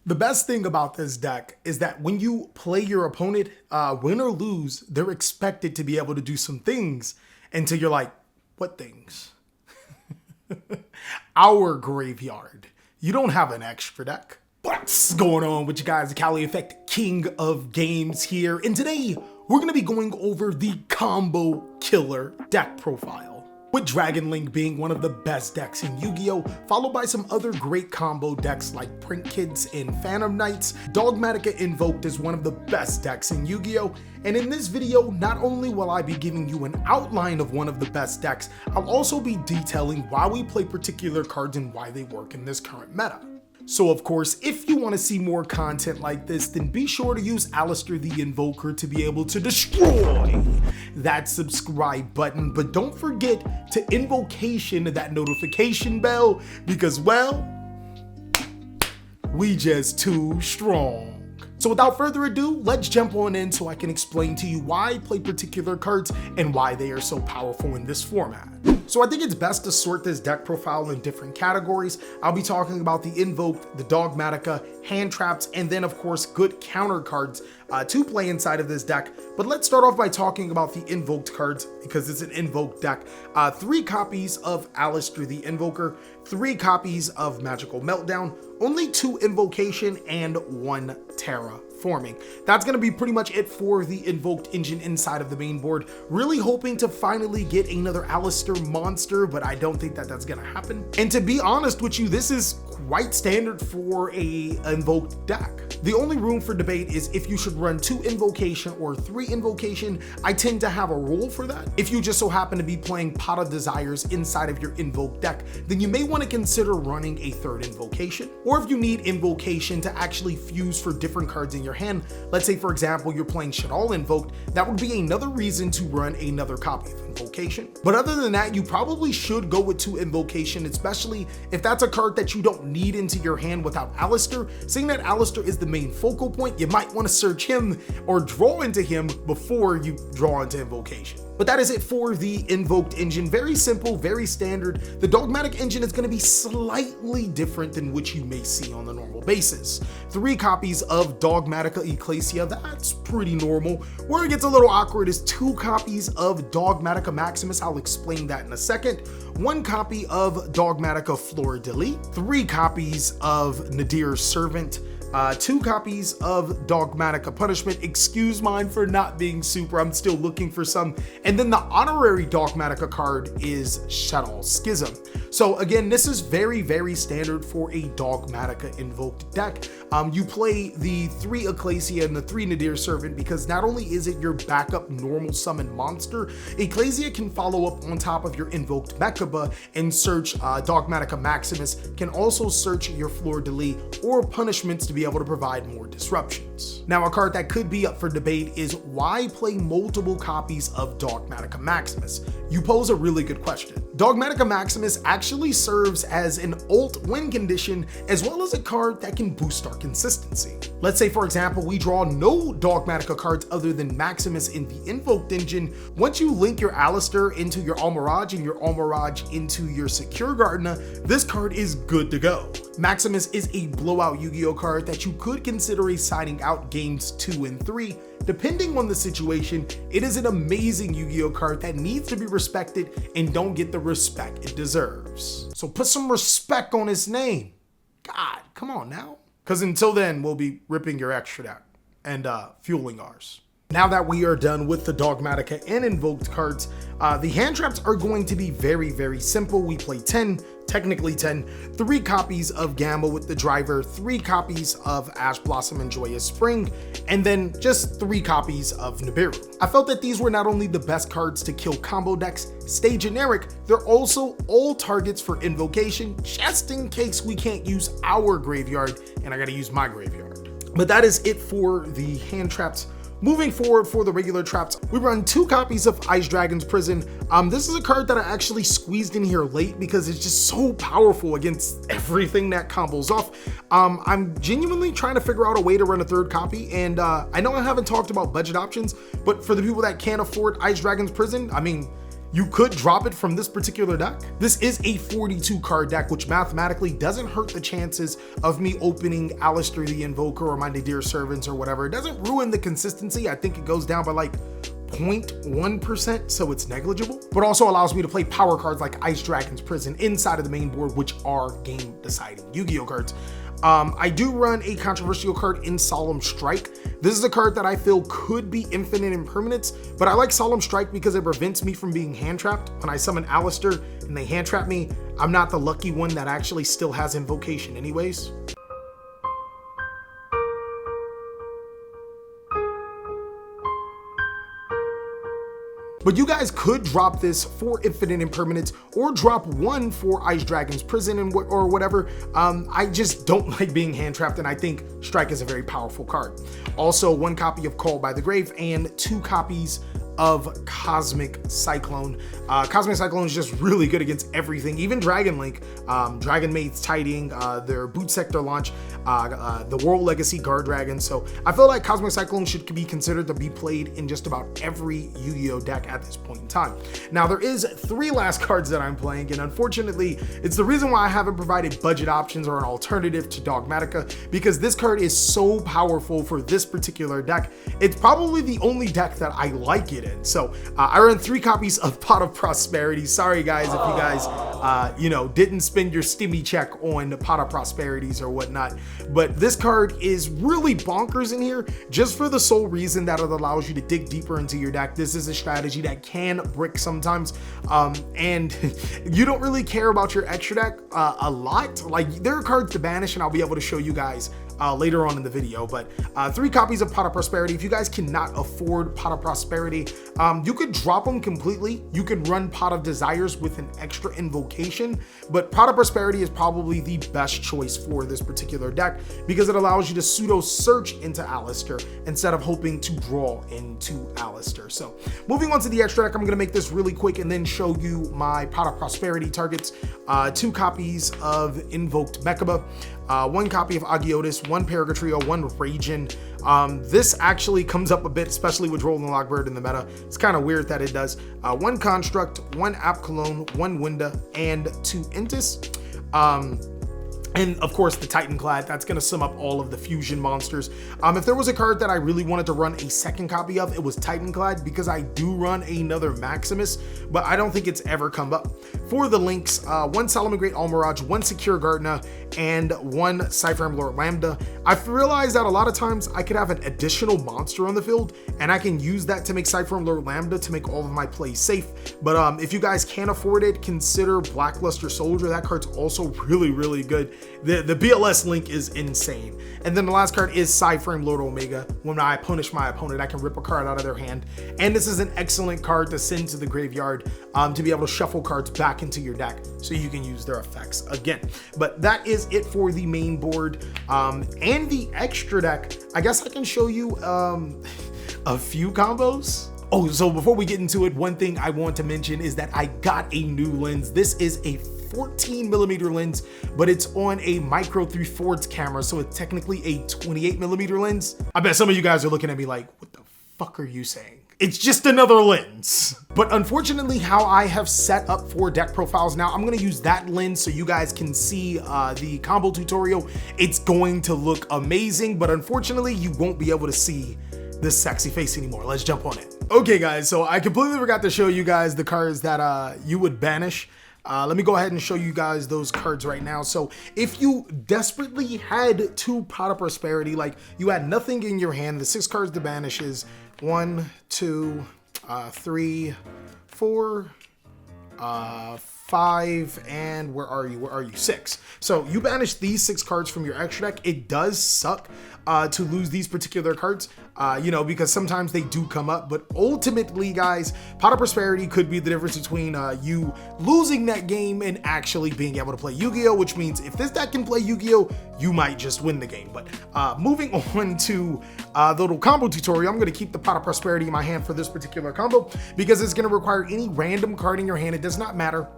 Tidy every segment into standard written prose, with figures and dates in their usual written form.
The best thing about this deck is that when you play your opponent, win or lose, they're expected to be able to do some things until you're like, what things? Our graveyard. You don't have an extra deck. What's going on with you guys? Kali Effect, King of Games here. And today, we're going to be going over the combo killer deck profile, with Dragon Link being one of the best decks in Yu-Gi-Oh!, followed by some other great combo decks like Print Kids and Phantom Knights. Dogmatika Invoked is one of the best decks in Yu-Gi-Oh!, and in this video, not only will I be giving you an outline of one of the best decks, I'll also be detailing why we play particular cards and why they work in this current meta. So of course, if you want to see more content like this, then be sure to use Aleister the Invoker to be able to destroy that subscribe button. But don't forget to invocation that notification bell because, well, we just too strong. So without further ado, let's jump on in so I can explain to you why I play particular cards and why they are so powerful in this format. So I think it's best to sort this deck profile in different categories. I'll be talking about the Invoked, the Dogmatika, hand traps, and then of course good counter cards to play inside of this deck. But let's start off by talking about the Invoked cards because it's an Invoked deck. 3 copies of Aleister the Invoker, 3 copies of Magical Meltdown, only 2 Invocation, and 1 Terraforming. That's going to be pretty much it for the Invoked engine inside of the main board. Really hoping to finally get another Aleister monster, but I don't think that that's going to happen. And to be honest with you, this is quite standard for a Invoked deck. The only room for debate is if you should run 2 Invocation or 3 Invocation. I tend to have a rule for that. If you just so happen to be playing Pot of Desires inside of your Invoked deck, then you may want to consider running a 3rd Invocation. Or if you need Invocation to actually fuse for different cards in your hand, let's say for example you're playing Shaddoll Invoked, that would be another reason to run another copy of Invocation. But other than that, you probably should go with 2 Invocation, especially if that's a card that you don't need into your hand without Aleister. Seeing that Aleister is the main focal point, you might want to search him or draw into him before you draw into Invocation. But that is it for the Invoked engine. Very simple, very standard. The Dogmatic engine is going to be slightly different than what you may see on the normal basis. 3 copies of Dogmatika Ecclesia, that's pretty normal. Where it gets a little awkward is 2 copies of Dogmatika Maximus, I'll explain that in a second. 1 copy of Dogmatika Fleurdelis, 3 copies of Nadir Servant, 2 copies of Dogmatika Punishment. Excuse mine for not being super, I'm still looking for some. And then the honorary Dogmatika card is Shaddoll Schism. So again, this is very, very standard for a Dogmatika Invoked deck. You play the 3 Ecclesia and the 3 Nadir Servant because not only is it your backup normal summon monster, Ecclesia can follow up on top of your Invoked Mechaba and search Dogmatika Maximus, can also search your Fleurdelis or Punishments to be able to provide more disruptions. Now, a card that could be up for debate is why play multiple copies of Dogmatika Maximus? You pose a really good question. Dogmatika Maximus actually serves as an ult win condition as well as a card that can boost our consistency. Let's say for example we draw no Dogmatika cards other than Maximus in the Invoked engine. Once you link your Aleister into your Almiraj and your Almiraj into your Secure Gardna, this card is good to go. Maximus is a blowout Yu-Gi-Oh card that you could consider assigning out games 2 and 3. Depending on the situation, it is an amazing Yu-Gi-Oh card that needs to be respected and don't get the respect it deserves. So put some respect on his name. God, come on now. Because until then, we'll be ripping your extra deck and fueling ours. Now that we are done with the Dogmatika and Invoked cards, the hand traps are going to be very, very simple. We play 10, technically 10, 3 copies of Gamma with the driver, 3 copies of Ash Blossom and Joyous Spring, and then just 3 copies of Nibiru. I felt that these were not only the best cards to kill combo decks, stay generic, they're also all targets for Invocation, just in case we can't use our graveyard, and I gotta use my graveyard. But that is it for the hand traps. Moving forward for the regular traps, we run 2 copies of Ice Dragon's Prison. This is a card that I actually squeezed in here late because it's just so powerful against everything that combos off. I'm genuinely trying to figure out a way to run a 3rd copy, and I know I haven't talked about budget options, but for the people that can't afford Ice Dragon's Prison, I mean, you could drop it from this particular deck. This is a 42 card deck, which mathematically doesn't hurt the chances of me opening Aleister the Invoker or my Nadir Servants or whatever. It doesn't ruin the consistency. I think it goes down by like 0.1%, so it's negligible, but also allows me to play power cards like Ice Dragon's Prison inside of the main board, which are game deciding Yu-Gi-Oh cards. I do run a controversial card in Solemn Strike. This is a card that I feel could be Infinite Impermanence, but I like Solemn Strike because it prevents me from being hand trapped. When I summon Aleister and they hand trap me, I'm not the lucky one that actually still has Invocation anyways. But you guys could drop this for Infinite Impermanence or drop one for Ice Dragon's Prison or whatever. I just don't like being hand trapped, and I think Strike is a very powerful card. Also, 1 copy of Call by the Grave and 2 copies of Cosmic Cyclone. Cosmic Cyclone is just really good against everything, even Dragon Link, Dragon Maid's Tiding, their Boot Sector launch, the World Legacy Guard Dragon. So I feel like Cosmic Cyclone should be considered to be played in just about every Yu-Gi-Oh deck at this point in time. Now there is 3 last cards that I'm playing, and unfortunately it's the reason why I haven't provided budget options or an alternative to Dogmatica, because this card is so powerful for this particular deck. It's probably the only deck that I like it in. So I run 3 copies of Pot of Prosperity. Sorry guys if you guys you know, didn't spend your stimmy check on the Pot of Prosperities or whatnot, but this card is really bonkers in here just for the sole reason that it allows you to dig deeper into your deck. This is a strategy that can brick sometimes, and you don't really care about your extra deck a lot. Like, there are cards to banish, and I'll be able to show you guys later on in the video, but 3 copies of Pot of Prosperity. If you guys cannot afford Pot of Prosperity, you could drop them completely. You could run Pot of Desires with an extra invocation, but Pot of Prosperity is probably the best choice for this particular deck because it allows you to pseudo search into Aleister instead of hoping to draw into Aleister. So moving on to the extra deck, I'm gonna make this really quick and then show you my Pot of Prosperity targets. 2 copies of Invoked Mechaba, 1 copy of Augoeides, 1 Purgatrio, 1 Raidjin. This actually comes up a bit, especially with Rolling Lockbird in the meta. It's kind of weird that it does. 1 Construct, 1 Apkallone, 1 Winda, and 2 Intis. And of course the Titaniklad, that's gonna sum up all of the fusion monsters. If there was a card that I really wanted to run a 2nd copy of, it was Titaniklad, because I do run another Maximus, but I don't think it's ever come up. For the links, 1 Salamangreat Almiraj, 1 Secure Gardna, and 1 Psy-Frame Lambda. I've realized that a lot of times I could have an additional monster on the field, and I can use that to make Psy-Frame Lambda to make all of my plays safe. But if you guys can't afford it, consider Blackluster Soldier. That card's also really, really good. The BLS link is insane. And then the last card is Psy-Frame Lord Omega. When I punish my opponent, I can rip a card out of their hand. And this is an excellent card to send to the graveyard to be able to shuffle cards back into your deck so you can use their effects again. But that is it for the main board. And the extra deck, I guess I can show you a few combos. Oh, so before we get into it, one thing I want to mention is that I got a new lens. This is a 14mm lens, but it's on a micro 3/4 camera, so it's technically a 28mm lens. I bet some of you guys are looking at me like, what the fuck are you saying? It's just another lens. But unfortunately, how I have set up for deck profiles now, I'm gonna use that lens so you guys can see the combo tutorial. It's going to look amazing, but unfortunately, you won't be able to see this sexy face anymore. Let's jump on it. Okay guys, so I completely forgot to show you guys the cards that you would banish. Let me go ahead and show you guys those cards right now. So if you desperately had 2 Pot of Prosperity, like you had nothing in your hand, the 6 cards to banish is 1, 2, 3, 4, 5, and where are you? 6. So you banish these 6 cards from your extra deck. It does suck to lose these particular cards, you know, because sometimes they do come up, but ultimately guys, Pot of Prosperity could be the difference between you losing that game and actually being able to play Yu-Gi-Oh, which means if this deck can play Yu-Gi-Oh, you might just win the game. But moving on to the little combo tutorial, I'm gonna keep the Pot of Prosperity in my hand for this particular combo because it's gonna require any random card in your hand. It does not matter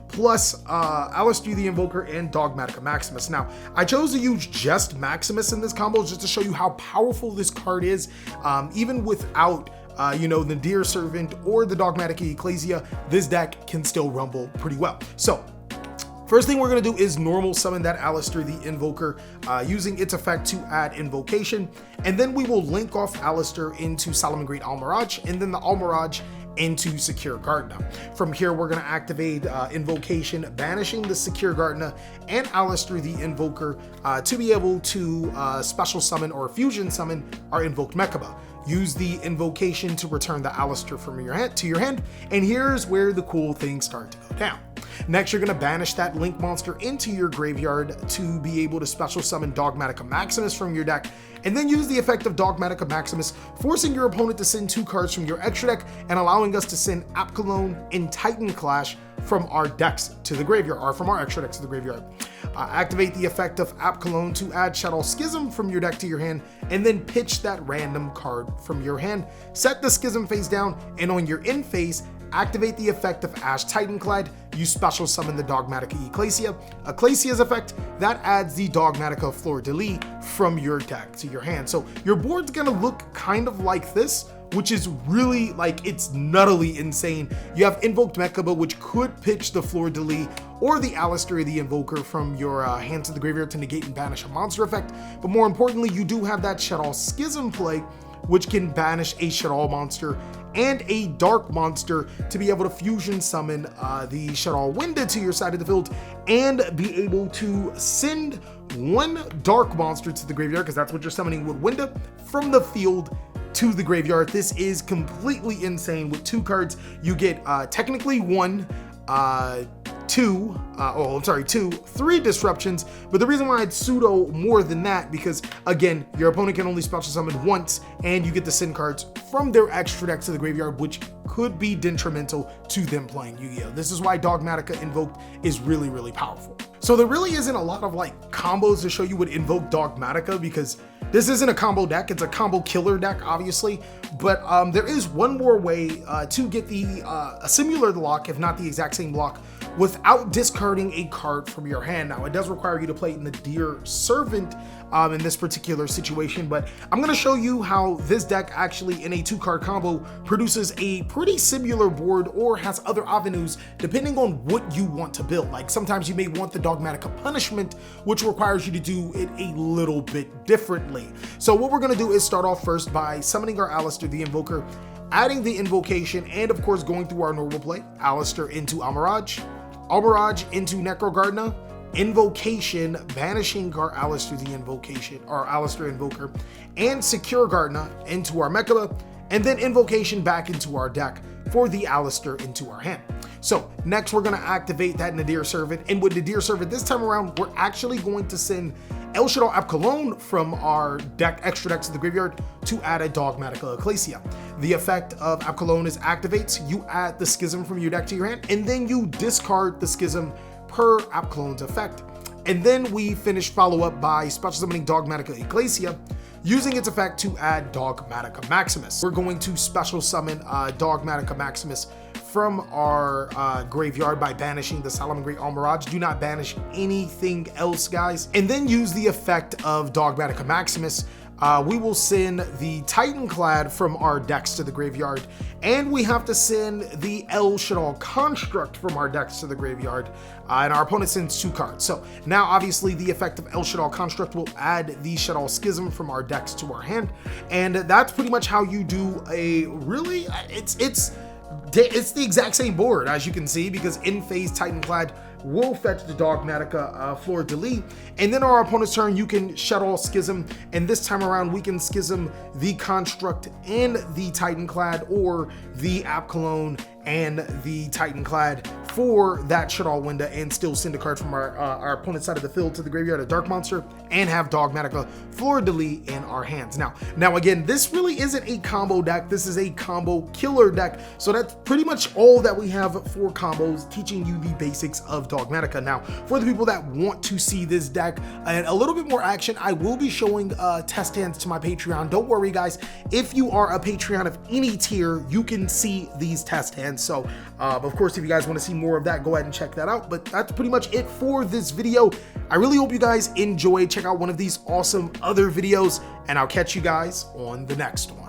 plus Aleister the Invoker and Dogmatika Maximus. Now, I chose to use just Maximus in this combo just to show you how powerful this card is, even without the Nadir Servant or the Dogmatica Ecclesia. This deck can still rumble pretty well. So first thing we're going to do is normal summon that Aleister the Invoker using its effect to add Invocation, and then we will link off Aleister into Salamangreat Almiraj, and then the Almiraj into Secure Gardna. From here, we're going to activate Invocation, banishing the Secure Gardna and Aleister the Invoker to be able to special summon or fusion summon our Invoked Mechaba. Use the Invocation to return the Aleister from your hand to your hand, and here's where the cool things start to go down. Next, you're going to banish that Link monster into your graveyard to be able to special summon Dogmatika Maximus from your deck, and then use the effect of Dogmatika Maximus, forcing your opponent to send 2 cards from your extra deck and allowing us to send Apkallone and Titan Clash from our decks to the graveyard, or from our extra decks to the graveyard. Activate the effect of Apkallone to add Shaddoll Schism from your deck to your hand, and then pitch that random card from your hand. Set the Schism face down, and on your end phase, activate the effect of Ash Titaniklad. You special summon the Dogmatica Ecclesia. Ecclesia's effect, that adds the Dogmatika Fleurdelis from your deck to your hand. So your board's gonna look kind of like this, which is really, like, it's nuttily insane. You have Invoked Mechaba, which could pitch the Fleurdelis or the Aleister the Invoker from your hand to the graveyard to negate and banish a monster effect. But more importantly, you do have that Shaddoll Schism play, which can banish a Shaddoll monster and a dark monster to be able to fusion summon the Shaddoll Winda to your side of the field and be able to send 1 dark monster to the graveyard, because that's what you're summoning with Winda, from the field to the graveyard. This is completely insane. With 2 cards, you get technically 3 disruptions, but the reason why it's pseudo more than that, because again, your opponent can only special summon once, and you get to send cards from their extra deck to the graveyard, which could be detrimental to them playing Yu-Gi-Oh! This is why Dogmatika Invoked is really, really powerful. So there really isn't a lot of like combos to show you with Invoked Dogmatika, because this isn't a combo deck, it's a combo killer deck, obviously, but there is one more way to get a similar lock, if not the exact same block, without discarding a card from your hand. Now, it does require you to play Nadir Servant in this particular situation, but I'm going to show you how this deck actually, in a 2-card combo, produces a pretty similar board or has other avenues depending on what you want to build. Like, sometimes you may want the Dogmatika Punishment, which requires you to do it a little bit differently. So what we're going to do is start off first by summoning our Aleister the Invoker, adding the Invocation, and of course going through our normal play, Aleister into Almiraj, Almiraj into Secure Gardna, Invocation, banishing our Aleister the Invocation, or Aleister Invoker, and Secure Gardna into our Mechaba, and then Invocation back into our deck for the Aleister into our hand. So next we're going to activate that Nadir Servant, and with Nadir Servant this time around, we're actually going to send Shaddoll Apkallone from our deck, extra decks to the graveyard, to add a Dogmatika Ecclesia. The effect of Apkallone is activates, you add the Schism from your deck to your hand, and then you discard the Schism per Apkallone's effect. And then we follow up by special summoning Dogmatika Ecclesia, using its effect to add Dogmatika Maximus. We're going to special summon Dogmatika Maximus from our graveyard by banishing the Salamangreat Almiraj. Do not banish anything else, guys. And then use the effect of Dogmatika Maximus. We will send the Titaniklad from our decks to the graveyard, and we have to send the Shaddoll Construct from our decks to the graveyard, and our opponent sends 2 cards. So now obviously the effect of Shaddoll Construct will add the Shaddoll Schism from our decks to our hand, and that's pretty much how you do a really, it's the exact same board, as you can see, because in phase Titaniklad will fetch the Dogmatika Fleurdelis, and then our opponent's turn you can Shaddoll Schism, and this time around we can Schism the Construct and the Titaniklad, or the Apkallone and the Titaniklad for that Shaddoll Winda, and still send a card from our opponent's side of the field to the graveyard, a dark monster, and have Dogmatika Fleurdelis in our hands. Now again, this really isn't a combo deck, this is a combo killer deck, so that's pretty much all that we have for combos, teaching you the basics of Dogmatika. Now, for the people that want to see this deck and a little bit more action, I will be showing test hands to my Patreon. Don't worry, guys, if you are a Patreon of any tier, you can see these test hands. again. So of course, if you guys want to see more of that, go ahead and check that out. But that's pretty much it for this video. I really hope you guys enjoyed. Check out one of these awesome other videos, and I'll catch you guys on the next one.